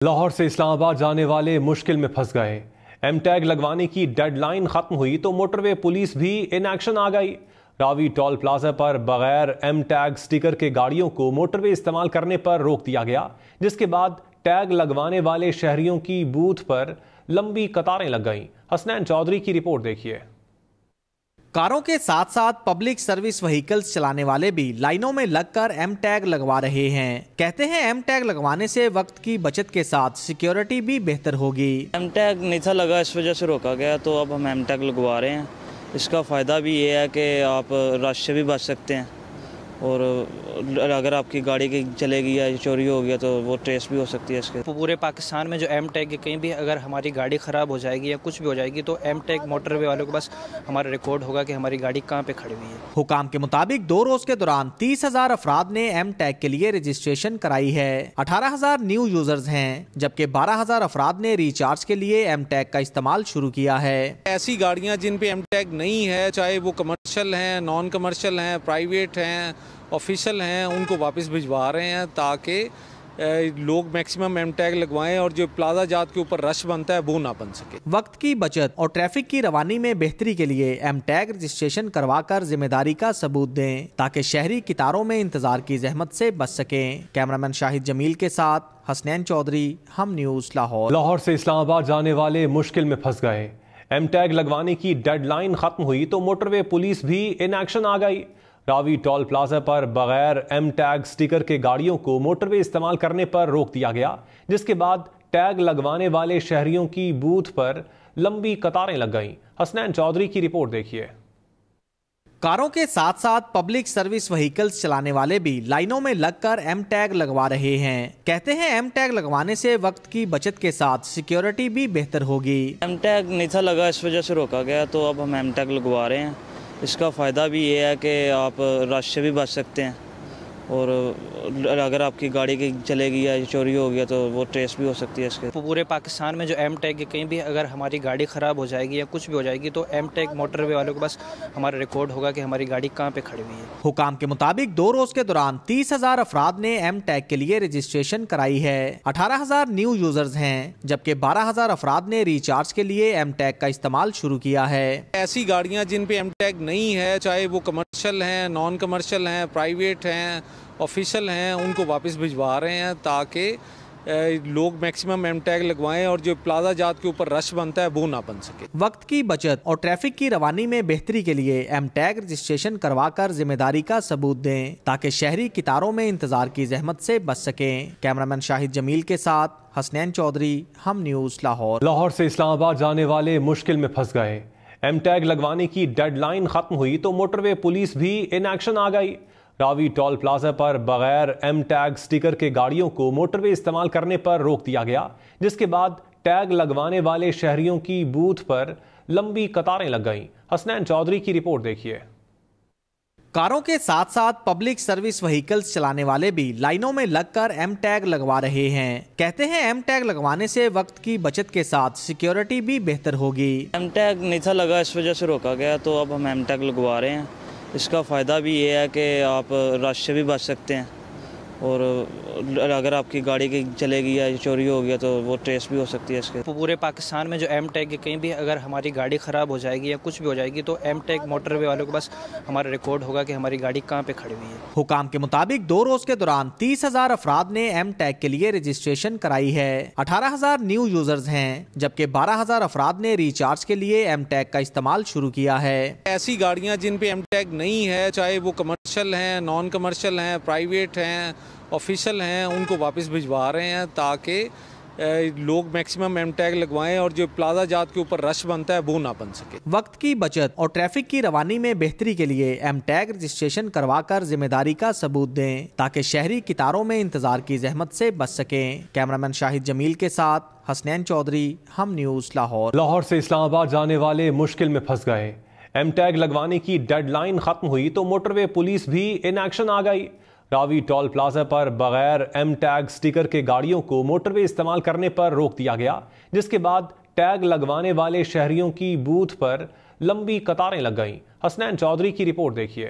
لاہور سے اسلام آباد جانے والے مشکل میں پھنس گئے۔ ایم ٹیگ لگوانے کی ڈیڈ لائن ختم ہوئی تو موٹر وے پولیس بھی ان ایکشن آ گئی۔ راوی ٹول پلازا پر بغیر ایم ٹیگ سٹیکر کے گاڑیوں کو موٹر وے استعمال کرنے پر روک دیا گیا، جس کے بعد ٹیگ لگوانے والے شہریوں کی بوتھ پر لمبی قطاریں لگ گئیں۔ حسنین چودھری کی رپورٹ دیکھیے۔ کاروں کے ساتھ ساتھ پبلک سروس وہیکلز چلانے والے بھی لائنوں میں لگ کر ایم ٹیگ لگوا رہے ہیں۔ کہتے ہیں ایم ٹیگ لگوانے سے وقت کی بچت کے ساتھ سیکیورٹی بھی بہتر ہوگی۔ ایم ٹیگ نہیں تھا لگا، اس وجہ سے روکا گیا، تو اب ہم ایم ٹیگ لگوا رہے ہیں۔ اس کا فائدہ بھی یہ ہے کہ آپ رش سے بھی بچ سکتے ہیں، اور اگر آپ کی گاڑی کی چلے گی یا چوری ہو گیا تو وہ ٹریس بھی ہو سکتی ہے اس کے۔ پورے پاکستان میں جو ایم ٹیگ کہیں بھی اگر ہماری گاڑی خراب ہو جائے گی یا کچھ بھی ہو جائے گی تو ایم ٹیگ موٹر وے والوں کے پاس ہمارا ریکارڈ ہوگا کہ ہماری گاڑی کہاں پہ کھڑی ہوئی ہے۔ حکام کے مطابق 2 روز کے دوران 30,000 افراد نے ایم ٹیگ کے لیے رجسٹریشن کرائی ہے۔ 18,000 نیو یوزرز ہیں، جبکہ 12,000 افراد نے ریچارج کے لیے ایم ٹیگ کا استعمال شروع کیا ہے۔ ایسی گاڑیاں جن پہ ایم ٹیگ نہیں ہے، چاہے وہ کمرشل ہیں، نان کمرشل ہیں، پرائیویٹ ہیں، آفیشل ہیں، ان کو واپس بھجوا رہے ہیں تاکہ لوگ میکسیمم ایم ٹیگ لگوائیں اور جو پلازا جات کے اوپر رش بنتا ہے وہ نہ بن سکے۔ وقت کی بچت اور ٹریفک کی روانی میں بہتری کے لیے ایم ٹیگ رجسٹریشن کروا کر ذمہ داری کا ثبوت دیں تاکہ شہری قطاروں میں انتظار کی زحمت سے بچ سکیں۔ کیمرامین شاہد جمیل کے ساتھ حسنین چودھری، ہم نیوز لاہور۔ لاہور سے اسلام آباد جانے والے مشکل میں پھنس گئے۔ ایم ٹیگ لگوانے کی ڈیڈ لائن ختم ہوئی تو موٹر وے پولیس بھی ان ایکشن آ گئی۔ راوی ٹول پلازا پر بغیر ایم ٹیگ سٹیکر کے گاڑیوں کو موٹر وے استعمال کرنے پر روک دیا گیا، جس کے بعد ٹیگ لگوانے والے شہریوں کی بوتھ پر لمبی قطاریں لگ گئیں۔ حسنین چودھری کی رپورٹ دیکھیے۔ کاروں کے ساتھ ساتھ پبلک سروس وہیکلز چلانے والے بھی لائنوں میں لگ کر ایم ٹیگ لگوا رہے ہیں۔ کہتے ہیں ایم ٹیگ لگوانے سے وقت کی بچت کے ساتھ سیکیورٹی بھی بہتر ہوگی۔ ایم ٹیگ نہیں تھا لگا، اس وجہ سے روکا گیا، تو اب ہم ایم ٹیگ لگوا رہے ہیں۔ اس کا فائدہ بھی یہ ہے کہ آپ رش سے بھی بچ سکتے ہیں، اور اگر آپ کی گاڑی کی چلے گی یا چوری ہو گیا تو وہ ٹریس بھی ہو سکتی ہے اس کے۔ پورے پاکستان میں جو ایم ٹیگ کہیں بھی اگر ہماری گاڑی خراب ہو جائے گی یا کچھ بھی ہو جائے گی تو ایم ٹیگ موٹر وے والوں کے پاس ہمارا ریکارڈ ہوگا کہ ہماری گاڑی کہاں پہ کھڑی ہوئی ہے۔ حکام کے مطابق 2 روز کے دوران 30,000 افراد نے ایم ٹیگ کے لیے رجسٹریشن کرائی ہے۔ 18,000 نیو یوزرز ہیں، جبکہ 12,000 افراد نے ریچارج کے لیے ایم ٹیگ کا استعمال شروع کیا ہے۔ ایسی گاڑیاں جن پہ ایم ٹیگ نہیں ہے، چاہے وہ کمرشل ہیں، نان کمرشل ہیں، پرائیویٹ ہیں، آفیشل ہیں، ان کو واپس بھجوا رہے ہیں تاکہ لوگ میکسیمم ایم ٹیگ لگوائیں اور جو پلازا جات کے اوپر رش بنتا ہے وہ نہ بن سکے۔ وقت کی بچت اور ٹریفک کی روانی میں بہتری کے لیے ایم ٹیگ رجسٹریشن کروا کر ذمہ داری کا ثبوت دیں تاکہ شہری قطاروں میں انتظار کی زحمت سے بچ سکیں۔ کیمرامین شاہد جمیل کے ساتھ حسنین چودھری، ہم نیوز لاہور۔ لاہور سے اسلام آباد جانے والے مشکل میں پھنس گئے۔ ایم ٹیگ لگوانے کی ڈیڈ لائن ختم ہوئی تو موٹر وے پولیس بھی ان ایکشن آ گئی۔ راوی ٹول پلازا پر بغیر ایم ٹیگ سٹیکر کے گاڑیوں کو موٹر وے استعمال کرنے پر روک دیا گیا، جس کے بعد ٹیگ لگوانے والے شہریوں کی بوتھ پر لمبی قطاریں لگ گئیں۔ حسنین چودھری کی رپورٹ دیکھیے۔ کاروں کے ساتھ ساتھ پبلک سروس وہیکلز چلانے والے بھی لائنوں میں لگ کر ایم ٹیگ لگوا رہے ہیں۔ کہتے ہیں ایم ٹیگ لگوانے سے وقت کی بچت کے ساتھ سیکیورٹی بھی بہتر ہوگی۔ ایم ٹیگ نہیں تھا لگا، اس وجہ سے روکا گیا، تو اب ہم ایم ٹیگ لگوا رہے ہیں۔ اس کا فائدہ بھی یہ ہے کہ آپ رش سے بھی بچ سکتے ہیں، اور اگر آپ کی گاڑی کی چلے گی یا چوری ہو گیا تو وہ ٹریس بھی ہو سکتی ہے اس کے۔ پورے پاکستان میں جو ایم ٹیگ کہیں بھی اگر ہماری گاڑی خراب ہو جائے گی یا کچھ بھی ہو جائے گی تو ایم ٹیگ موٹر وے والوں کے پاس ہمارا ریکارڈ ہوگا کہ ہماری گاڑی کہاں پہ کھڑی ہوئی ہے۔ حکام کے مطابق 2 روز کے دوران 30,000 افراد نے ایم ٹیگ کے لیے رجسٹریشن کرائی ہے۔ 18,000 نیو یوزرز ہیں، جبکہ 12,000 افراد نے ریچارج کے لیے ایم ٹیگ کا استعمال شروع کیا ہے۔ ایسی گاڑیاں جن پہ ایم ٹیگ نہیں ہے، چاہے وہ کمرشل ہیں، نان کمرشل ہیں، پرائیویٹ ہیں، آفیشل ہیں، ان کو واپس بھجوا رہے ہیں تاکہ لوگ میکسیمم ایم ٹیگ لگوائیں اور جو پلازا جات کے اوپر رش بنتا ہے وہ نہ بن سکے۔ وقت کی بچت اور ٹریفک کی روانی میں بہتری کے لیے ایم ٹیگ رجسٹریشن کروا کر ذمہ داری کا ثبوت دیں تاکہ شہری قطاروں میں انتظار کی زحمت سے بچ سکیں۔ کیمرامین شاہد جمیل کے ساتھ حسنین چودھری، ہم نیوز لاہور۔ لاہور سے اسلام آباد جانے والے مشکل میں پھنس گئے۔ ایم ٹیگ لگوانے کی ڈیڈ لائن ختم ہوئی تو موٹر وے پولیس بھی ان ایکشن آ گئی۔ راوی ٹول پلازا پر بغیر ایم ٹیگ سٹیکر کے گاڑیوں کو موٹر وے استعمال کرنے پر روک دیا گیا، جس کے بعد ٹیگ لگوانے والے شہریوں کی بوتھ پر لمبی قطاریں لگ گئیں۔ حسنین چودھری کی رپورٹ دیکھیے۔